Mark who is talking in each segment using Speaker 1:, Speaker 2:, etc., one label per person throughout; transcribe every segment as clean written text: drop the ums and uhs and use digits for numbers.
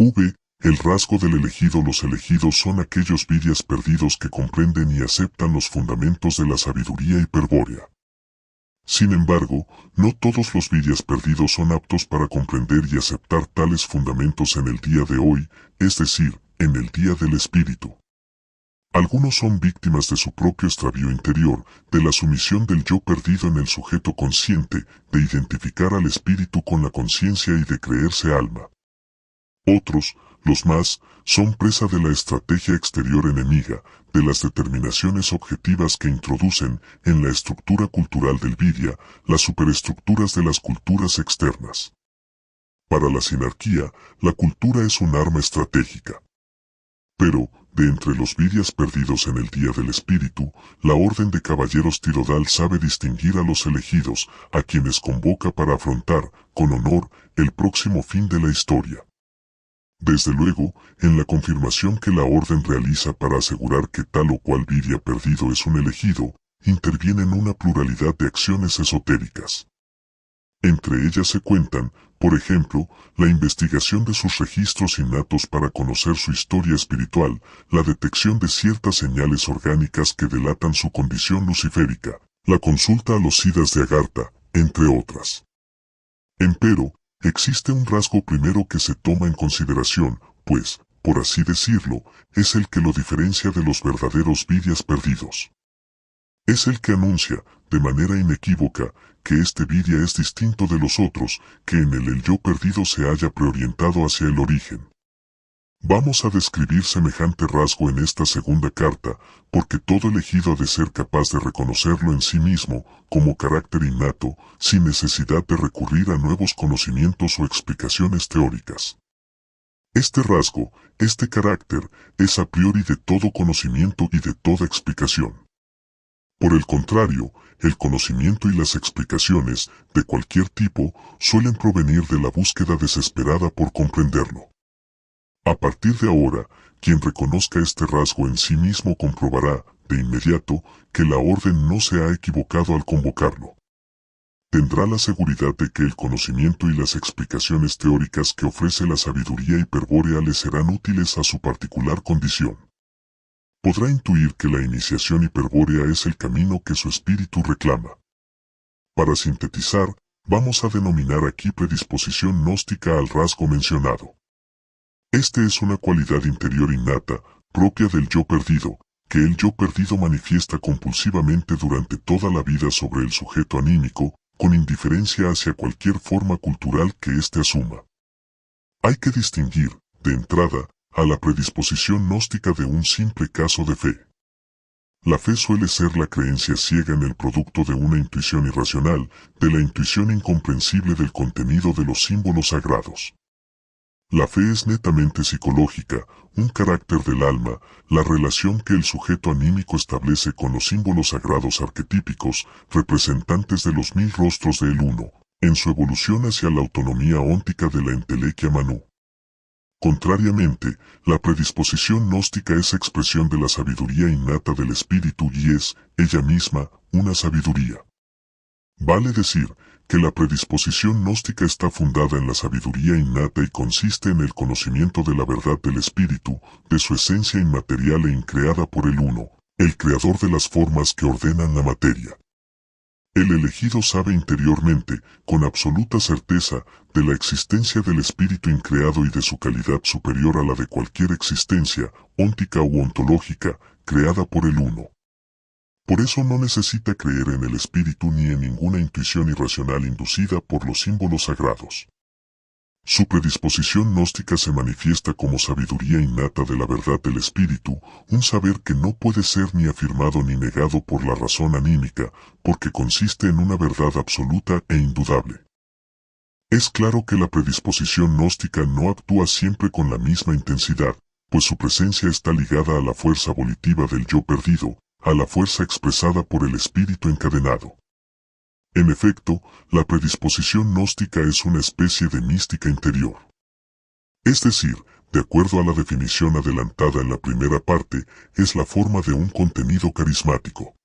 Speaker 1: V. El rasgo del elegido. Los elegidos son aquellos vidyas perdidos que comprenden y aceptan los fundamentos de la sabiduría hiperbórea. Sin embargo, no todos los vidyas perdidos son aptos para comprender y aceptar tales fundamentos en el día de hoy, es decir, en el día del espíritu. Algunos son víctimas de su propio extravío interior, de la sumisión del yo perdido en el sujeto consciente, de identificar al espíritu con la conciencia y de creerse alma. Otros, los más, son presa de la estrategia exterior enemiga, de las determinaciones objetivas que introducen, en la estructura cultural del vidya, las superestructuras de las culturas externas. Para la sinarquía, la cultura es un arma estratégica. Pero, de entre los vidyas perdidos en el día del espíritu, la orden de caballeros Tirodal sabe distinguir a los elegidos, a quienes convoca para afrontar, con honor, el próximo fin de la historia. Desde luego, en la confirmación que la orden realiza para asegurar que tal o cual vidya perdido es un elegido, intervienen una pluralidad de acciones esotéricas. Entre ellas se cuentan, por ejemplo, la investigación de sus registros innatos para conocer su historia espiritual, la detección de ciertas señales orgánicas que delatan su condición luciférica, la consulta a los siddhas de Agartha, entre otras. Empero, existe un rasgo primero que se toma en consideración, pues, por así decirlo, es el que lo diferencia de los verdaderos vidyas perdidos. Es el que anuncia, de manera inequívoca, que este vidya es distinto de los otros, que en él el yo perdido se haya preorientado hacia el origen. Vamos a describir semejante rasgo en esta segunda carta, porque todo elegido ha de ser capaz de reconocerlo en sí mismo, como carácter innato, sin necesidad de recurrir a nuevos conocimientos o explicaciones teóricas. Este rasgo, este carácter, es a priori de todo conocimiento y de toda explicación. Por el contrario, el conocimiento y las explicaciones, de cualquier tipo, suelen provenir de la búsqueda desesperada por comprenderlo. A partir de ahora, quien reconozca este rasgo en sí mismo comprobará, de inmediato, que la orden no se ha equivocado al convocarlo. Tendrá la seguridad de que el conocimiento y las explicaciones teóricas que ofrece la sabiduría hiperbórea le serán útiles a su particular condición. Podrá intuir que la iniciación hiperbórea es el camino que su espíritu reclama. Para sintetizar, vamos a denominar aquí predisposición gnóstica al rasgo mencionado. Este es una cualidad interior innata, propia del yo perdido, que el yo perdido manifiesta compulsivamente durante toda la vida sobre el sujeto anímico, con indiferencia hacia cualquier forma cultural que éste asuma. Hay que distinguir, de entrada, a la predisposición gnóstica de un simple caso de fe. La fe suele ser la creencia ciega en el producto de una intuición irracional, de la intuición incomprensible del contenido de los símbolos sagrados. La fe es netamente psicológica, un carácter del alma, la relación que el sujeto anímico establece con los símbolos sagrados arquetípicos, representantes de los 1000 rostros del Uno, en su evolución hacia la autonomía óntica de la entelequia Manu. Contrariamente, la predisposición gnóstica es expresión de la sabiduría innata del espíritu y es, ella misma, una sabiduría. Vale decir, que la predisposición gnóstica está fundada en la sabiduría innata y consiste en el conocimiento de la verdad del espíritu, de su esencia inmaterial e increada por el Uno, el creador de las formas que ordenan la materia. El elegido sabe interiormente, con absoluta certeza, de la existencia del espíritu increado y de su calidad superior a la de cualquier existencia, óntica u ontológica, creada por el Uno. Por eso no necesita creer en el espíritu ni en ninguna intuición irracional inducida por los símbolos sagrados. Su predisposición gnóstica se manifiesta como sabiduría innata de la verdad del espíritu, un saber que no puede ser ni afirmado ni negado por la razón anímica, porque consiste en una verdad absoluta e indudable. Es claro que la predisposición gnóstica no actúa siempre con la misma intensidad, pues su presencia está ligada a la fuerza volitiva del yo perdido, a la fuerza expresada por el espíritu encadenado. En efecto, la predisposición gnóstica es una especie de mística interior. Es decir, de acuerdo a la definición adelantada en la primera parte, es la forma de un contenido carismático.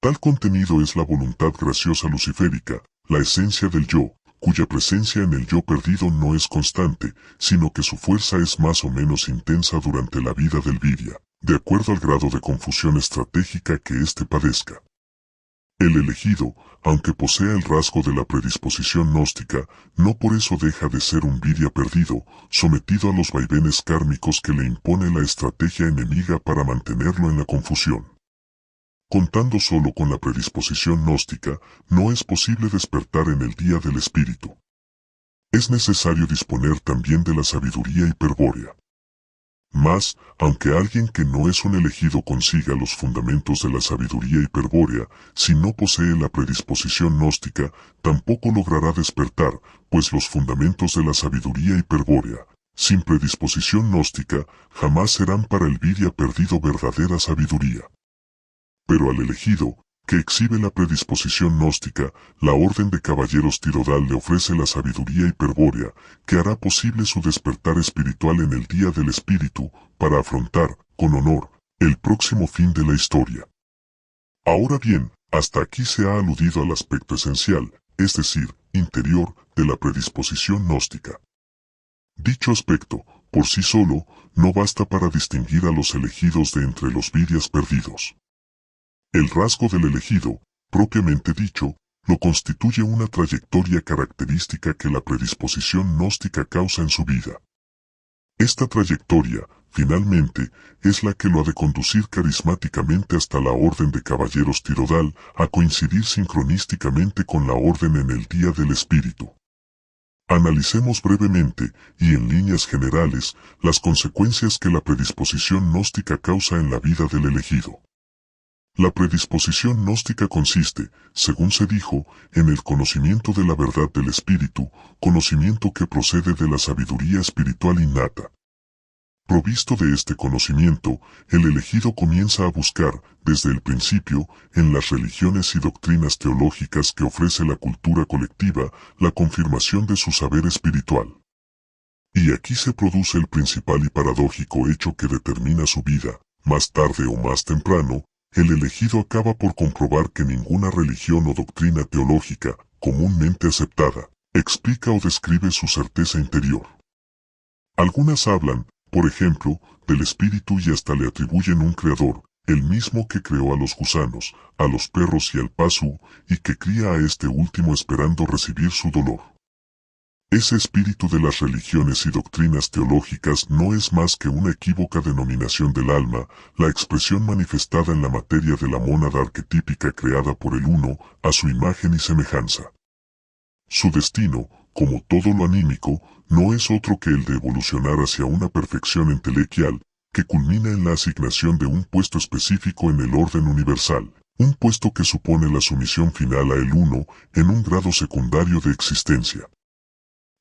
Speaker 1: Tal contenido es la voluntad graciosa luciférica, la esencia del yo, cuya presencia en el yo perdido no es constante, sino que su fuerza es más o menos intensa durante la vida del vidya, de acuerdo al grado de confusión estratégica que éste padezca. El elegido, aunque posea el rasgo de la predisposición gnóstica, no por eso deja de ser un vidya perdido, sometido a los vaivenes kármicos que le impone la estrategia enemiga para mantenerlo en la confusión. Contando solo con la predisposición gnóstica, no es posible despertar en el día del espíritu. Es necesario disponer también de la sabiduría hiperbórea. Mas, aunque alguien que no es un elegido consiga los fundamentos de la sabiduría hiperbórea, si no posee la predisposición gnóstica, tampoco logrará despertar, pues los fundamentos de la sabiduría hiperbórea, sin predisposición gnóstica, jamás serán para el vidya perdido verdadera sabiduría. Pero al elegido, que exhibe la predisposición gnóstica, la orden de caballeros Tirodal le ofrece la sabiduría hiperbórea, que hará posible su despertar espiritual en el día del espíritu, para afrontar, con honor, el próximo fin de la historia. Ahora bien, hasta aquí se ha aludido al aspecto esencial, es decir, interior, de la predisposición gnóstica. Dicho aspecto, por sí solo, no basta para distinguir a los elegidos de entre los vidyas perdidos. El rasgo del elegido, propiamente dicho, lo constituye una trayectoria característica que la predisposición gnóstica causa en su vida. Esta trayectoria, finalmente, es la que lo ha de conducir carismáticamente hasta la orden de caballeros Tirodal, a coincidir sincronísticamente con la orden en el día del espíritu. Analicemos brevemente, y en líneas generales, las consecuencias que la predisposición gnóstica causa en la vida del elegido. La predisposición gnóstica consiste, según se dijo, en el conocimiento de la verdad del espíritu, conocimiento que procede de la sabiduría espiritual innata. Provisto de este conocimiento, el elegido comienza a buscar, desde el principio, en las religiones y doctrinas teológicas que ofrece la cultura colectiva, la confirmación de su saber espiritual. Y aquí se produce el principal y paradójico hecho que determina su vida, más tarde o más temprano. El elegido acaba por comprobar que ninguna religión o doctrina teológica, comúnmente aceptada, explica o describe su certeza interior. Algunas hablan, por ejemplo, del espíritu y hasta le atribuyen un creador, el mismo que creó a los gusanos, a los perros y al pasú, y que cría a este último esperando recibir su dolor. Ese espíritu de las religiones y doctrinas teológicas no es más que una equívoca denominación del alma, la expresión manifestada en la materia de la mónada arquetípica creada por el Uno, a su imagen y semejanza. Su destino, como todo lo anímico, no es otro que el de evolucionar hacia una perfección entelequial, que culmina en la asignación de un puesto específico en el orden universal, un puesto que supone la sumisión final a el Uno, en un grado secundario de existencia.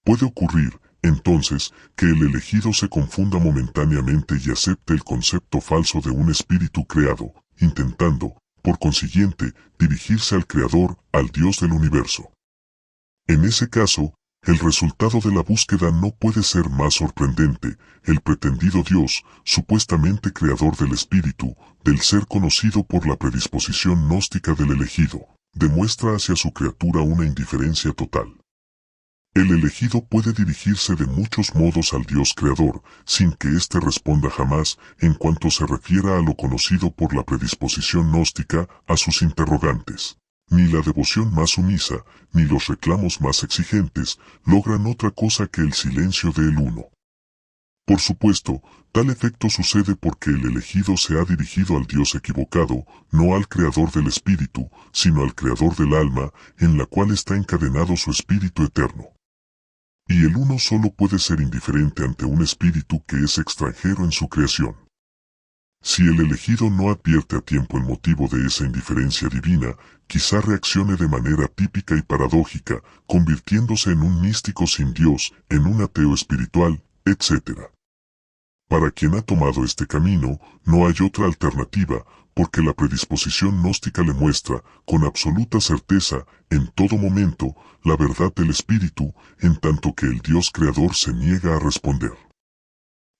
Speaker 1: Puede ocurrir, entonces, que el elegido se confunda momentáneamente y acepte el concepto falso de un espíritu creado, intentando, por consiguiente, dirigirse al Creador, al Dios del universo. En ese caso, el resultado de la búsqueda no puede ser más sorprendente. El pretendido Dios, supuestamente creador del espíritu, del ser conocido por la predisposición gnóstica del elegido, demuestra hacia su criatura una indiferencia total. El elegido puede dirigirse de muchos modos al Dios creador, sin que éste responda jamás, en cuanto se refiera a lo conocido por la predisposición gnóstica, a sus interrogantes. Ni la devoción más sumisa, ni los reclamos más exigentes, logran otra cosa que el silencio de el Uno. Por supuesto, tal efecto sucede porque el elegido se ha dirigido al Dios equivocado, no al Creador del espíritu, sino al Creador del alma, en la cual está encadenado su espíritu eterno. Y el Uno solo puede ser indiferente ante un espíritu que es extranjero en su creación. Si el elegido no advierte a tiempo el motivo de esa indiferencia divina, quizá reaccione de manera típica y paradójica, convirtiéndose en un místico sin Dios, en un ateo espiritual, etc. Para quien ha tomado este camino, no hay otra alternativa, porque la predisposición gnóstica le muestra, con absoluta certeza, en todo momento, la verdad del espíritu, en tanto que el Dios creador se niega a responder.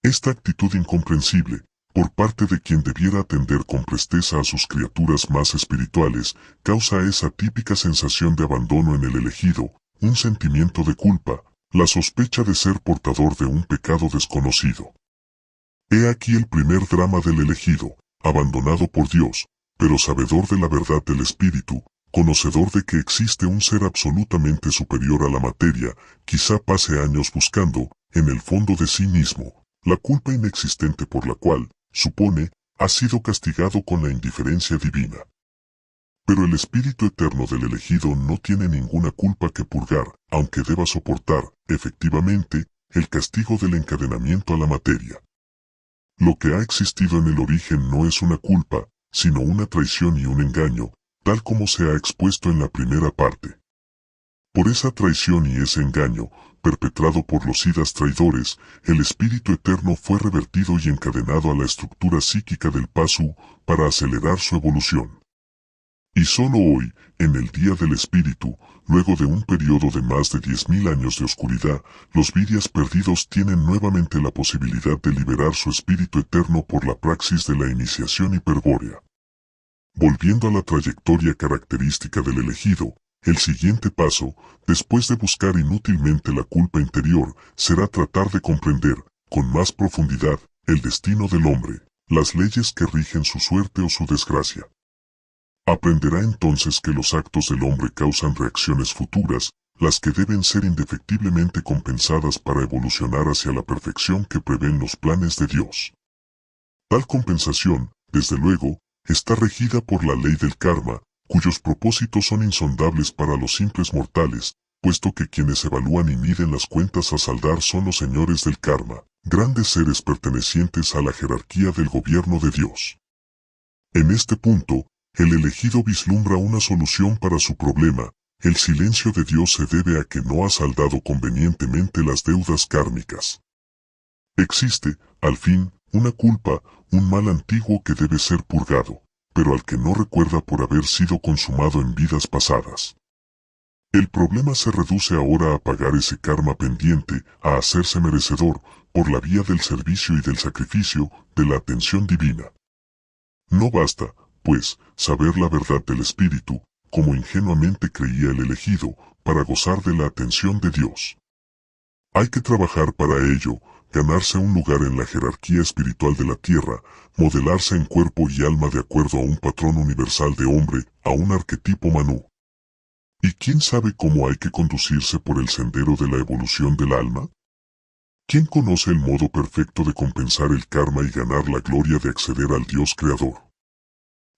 Speaker 1: Esta actitud incomprensible, por parte de quien debiera atender con presteza a sus criaturas más espirituales, causa esa típica sensación de abandono en el elegido, un sentimiento de culpa, la sospecha de ser portador de un pecado desconocido. He aquí el primer drama del elegido, abandonado por Dios, pero sabedor de la verdad del Espíritu, conocedor de que existe un ser absolutamente superior a la materia, quizá pase años buscando, en el fondo de sí mismo, la culpa inexistente por la cual, supone, ha sido castigado con la indiferencia divina. Pero el Espíritu eterno del elegido no tiene ninguna culpa que purgar, aunque deba soportar, efectivamente, el castigo del encadenamiento a la materia. Lo que ha existido en el origen no es una culpa, sino una traición y un engaño, tal como se ha expuesto en la primera parte. Por esa traición y ese engaño, perpetrado por los idas traidores, el Espíritu Eterno fue revertido y encadenado a la estructura psíquica del Pasu para acelerar su evolución. Y solo hoy, en el Día del Espíritu, luego de un periodo de más de 10.000 años de oscuridad, los vidyas perdidos tienen nuevamente la posibilidad de liberar su espíritu eterno por la praxis de la iniciación hiperbórea. Volviendo a la trayectoria característica del elegido, el siguiente paso, después de buscar inútilmente la culpa interior, será tratar de comprender, con más profundidad, el destino del hombre, las leyes que rigen su suerte o su desgracia. Aprenderá entonces que los actos del hombre causan reacciones futuras, las que deben ser indefectiblemente compensadas para evolucionar hacia la perfección que prevén los planes de Dios. Tal compensación, desde luego, está regida por la ley del karma, cuyos propósitos son insondables para los simples mortales, puesto que quienes evalúan y miden las cuentas a saldar son los señores del karma, grandes seres pertenecientes a la jerarquía del gobierno de Dios. En este punto, el elegido vislumbra una solución para su problema. El silencio de Dios se debe a que no ha saldado convenientemente las deudas kármicas. Existe, al fin, una culpa, un mal antiguo que debe ser purgado, pero al que no recuerda por haber sido consumado en vidas pasadas. El problema se reduce ahora a pagar ese karma pendiente, a hacerse merecedor, por la vía del servicio y del sacrificio, de la atención divina. No basta, pues, saber la verdad del Espíritu, como ingenuamente creía el elegido, para gozar de la atención de Dios. Hay que trabajar para ello, ganarse un lugar en la jerarquía espiritual de la tierra, modelarse en cuerpo y alma de acuerdo a un patrón universal de hombre, a un arquetipo Manú. ¿Y quién sabe cómo hay que conducirse por el sendero de la evolución del alma? ¿Quién conoce el modo perfecto de compensar el karma y ganar la gloria de acceder al Dios Creador?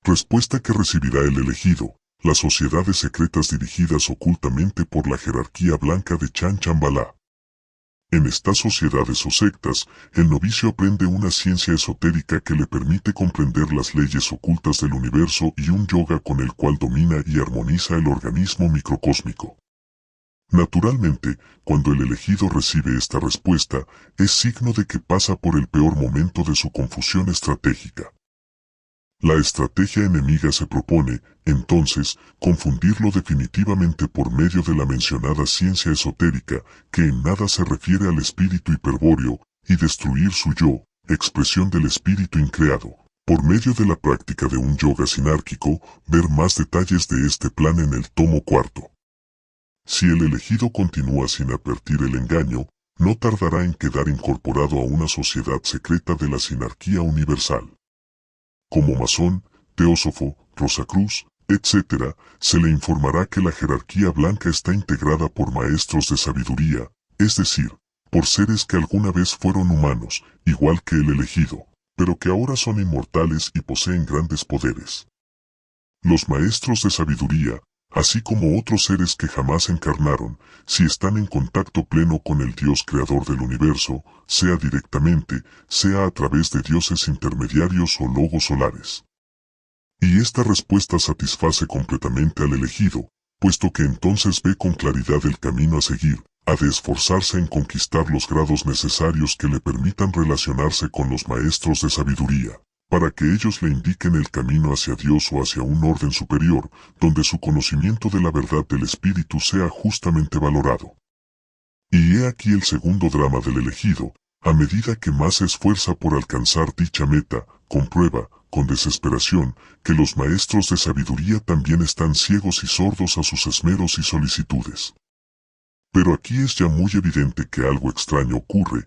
Speaker 1: Respuesta que recibirá el elegido, las sociedades secretas dirigidas ocultamente por la jerarquía blanca de Chan Chambala. En estas sociedades o sectas, el novicio aprende una ciencia esotérica que le permite comprender las leyes ocultas del universo y un yoga con el cual domina y armoniza el organismo microcósmico. Naturalmente, cuando el elegido recibe esta respuesta, es signo de que pasa por el peor momento de su confusión estratégica. La estrategia enemiga se propone, entonces, confundirlo definitivamente por medio de la mencionada ciencia esotérica, que en nada se refiere al espíritu hiperbóreo, y destruir su yo, expresión del espíritu increado. Por medio de la práctica de un yoga sinárquico, ver más detalles de este plan en el tomo 4. Si el elegido continúa sin advertir el engaño, no tardará en quedar incorporado a una sociedad secreta de la sinarquía universal. Como masón, teósofo, Rosacruz, etc., se le informará que la jerarquía blanca está integrada por maestros de sabiduría, es decir, por seres que alguna vez fueron humanos, igual que el elegido, pero que ahora son inmortales y poseen grandes poderes. Los maestros de sabiduría, así como otros seres que jamás encarnaron, si están en contacto pleno con el Dios creador del universo, sea directamente, sea a través de dioses intermediarios o logos solares. Y esta respuesta satisface completamente al elegido, puesto que entonces ve con claridad el camino a seguir, ha de esforzarse en conquistar los grados necesarios que le permitan relacionarse con los maestros de sabiduría, para que ellos le indiquen el camino hacia Dios o hacia un orden superior, donde su conocimiento de la verdad del Espíritu sea justamente valorado. Y he aquí el segundo drama del elegido, a medida que más se esfuerza por alcanzar dicha meta, comprueba, con desesperación, que los maestros de sabiduría también están ciegos y sordos a sus esmeros y solicitudes. Pero aquí es ya muy evidente que algo extraño ocurre,